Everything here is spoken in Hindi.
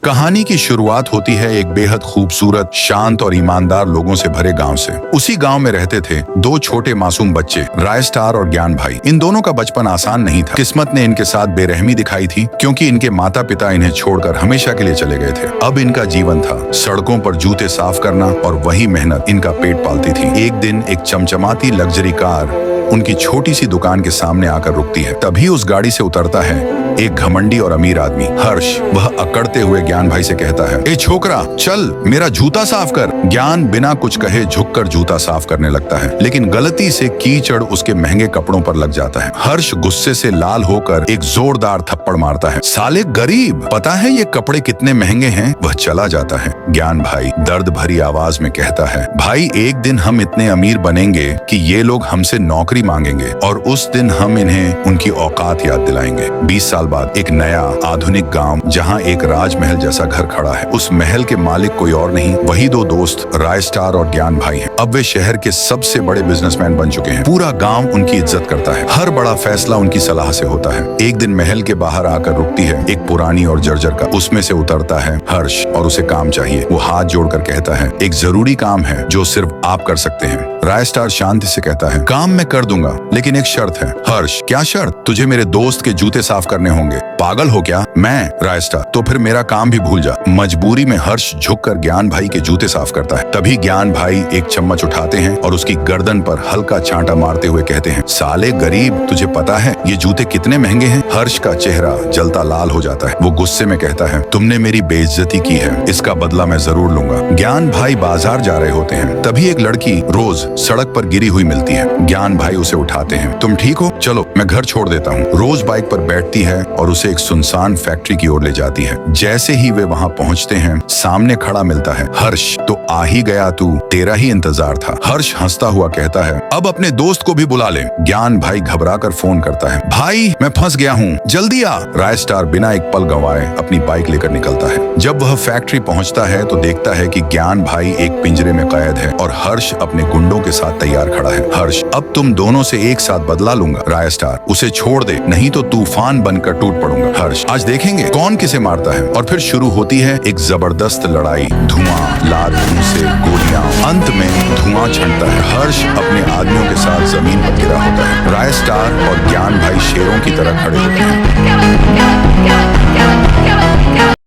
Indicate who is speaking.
Speaker 1: कहानी की शुरुआत होती है एक बेहद खूबसूरत, शांत और ईमानदार लोगों से भरे गांव से। उसी गांव में रहते थे दो छोटे मासूम बच्चे, राय स्टार और ज्ञान भाई। इन दोनों का बचपन आसान नहीं था। किस्मत ने इनके साथ बेरहमी दिखाई थी, क्योंकि इनके माता पिता इन्हें छोड़कर हमेशा के लिए चले गए थे। अब इनका जीवन था सड़कों पर जूते साफ करना, और वही मेहनत इनका पेट पालती थी। एक दिन एक चमचमाती लग्जरी कार उनकी छोटी सी दुकान के सामने आकर रुकती है। तभी उस गाड़ी से उतरता है एक घमंडी और अमीर आदमी, हर्ष। वह अकड़ते हुए ज्ञान भाई से कहता है, ए छोकरा, चल मेरा जूता साफ कर। ज्ञान बिना कुछ कहे झुककर जूता साफ करने लगता है, लेकिन गलती से कीचड़ उसके महंगे कपड़ों पर लग जाता है। हर्ष गुस्से से लाल होकर एक जोरदार थप्पड़ मारता है। साले गरीब, पता है ये कपड़े कितने महंगे हैं? वह चला जाता है। ज्ञान भाई दर्द भरी आवाज में कहता है, भाई एक दिन हम इतने अमीर बनेंगे कि ये लोग हमसे नौकरी मांगेंगे, और उस दिन हम इन्हें उनकी औकात याद दिलाएंगे। 20 साल बाद एक नया आधुनिक गांव, जहां एक राजमहल जैसा घर खड़ा है। उस महल के मालिक कोई और नहीं, वही दो दोस्त राय स्टार और ज्ञान भाई हैं। अब वे शहर के सबसे बड़े बिजनेसमैन बन चुके हैं। पूरा गांव उनकी इज्जत करता है। हर बड़ा फैसला उनकी सलाह से होता है। एक दिन महल के बाहर आकर रुकती है एक पुरानी और जर्जर कार। उसमें से उतरता है हर्ष, और उसे काम चाहिए। वो हाथ जोड़कर कहता है, एक जरूरी काम है जो सिर्फ आप कर सकते हैं। राय स्टार शांति से कहता है, काम मैं कर दूंगा, लेकिन एक शर्त है। हर्ष, क्या शर्त? तुझे मेरे दोस्त के जूते साफ करने होंगे। पागल हो क्या? मैं? राय स्टार, तो फिर मेरा काम भी भूल जा। मजबूरी में हर्ष झुककर ज्ञान भाई के जूते साफ करता है। तभी ज्ञान भाई एक चम्मच उठाते हैं और उसकी गर्दन पर हल्का छांटा मारते हुए कहते हैं, साले गरीब, तुझे पता है ये जूते कितने महंगे हैं? हर्ष का चेहरा जलता लाल हो जाता है। वो गुस्से में कहता है, तुमने मेरी बेइज्जती की है, इसका बदला मैं जरूर लूंगा। ज्ञान भाई बाजार जा रहे होते हैं। तभी एक लड़की रोज सड़क पर गिरी हुई मिलती है। ज्ञान भाई उसे उठाते हैं। तुम ठीक हो? चलो मैं घर छोड़ देता हूँ। रोज बाइक पर बैठती है और उसे एक सुनसान फैक्ट्री की ओर ले जाती है। जैसे ही वे वहाँ पहुँचते हैं, सामने खड़ा मिलता है हर्ष। तो आ ही गया तू, तेरा ही इंतजार था। हर्ष हंसता हुआ कहता है, अब अपने दोस्त को भी बुला ले। ज्ञान भाई घबराकर फोन करता है, भाई मैं फंस गया हूँ, जल्दी आ। राय स्टार बिना एक पल गंवाए अपनी बाइक लेकर निकलता है। जब वह फैक्ट्री पहुँचता है तो देखता है कि ज्ञान भाई एक पिंजरे में कैद है और हर्ष अपने गुंडों के साथ तैयार खड़ा है। हर्ष, अब तुम दोनों से एक साथ बदला लूंगा। राय स्टार, उसे छोड़ दे, नहीं तो तूफान बनकर टूट पड़ूंगा। हर्ष, आज देखेंगे कौन किसे मारता है। और फिर शुरू होती है एक जबरदस्त लड़ाई। धुआं, लाल से गोलियां, अंत में धुआं छंटता है। हर्ष अपने आदमियों के साथ जमीन पर गिरा होता है। राय स्टार और ज्ञान भाई शेरों की तरह खड़े होते हैं।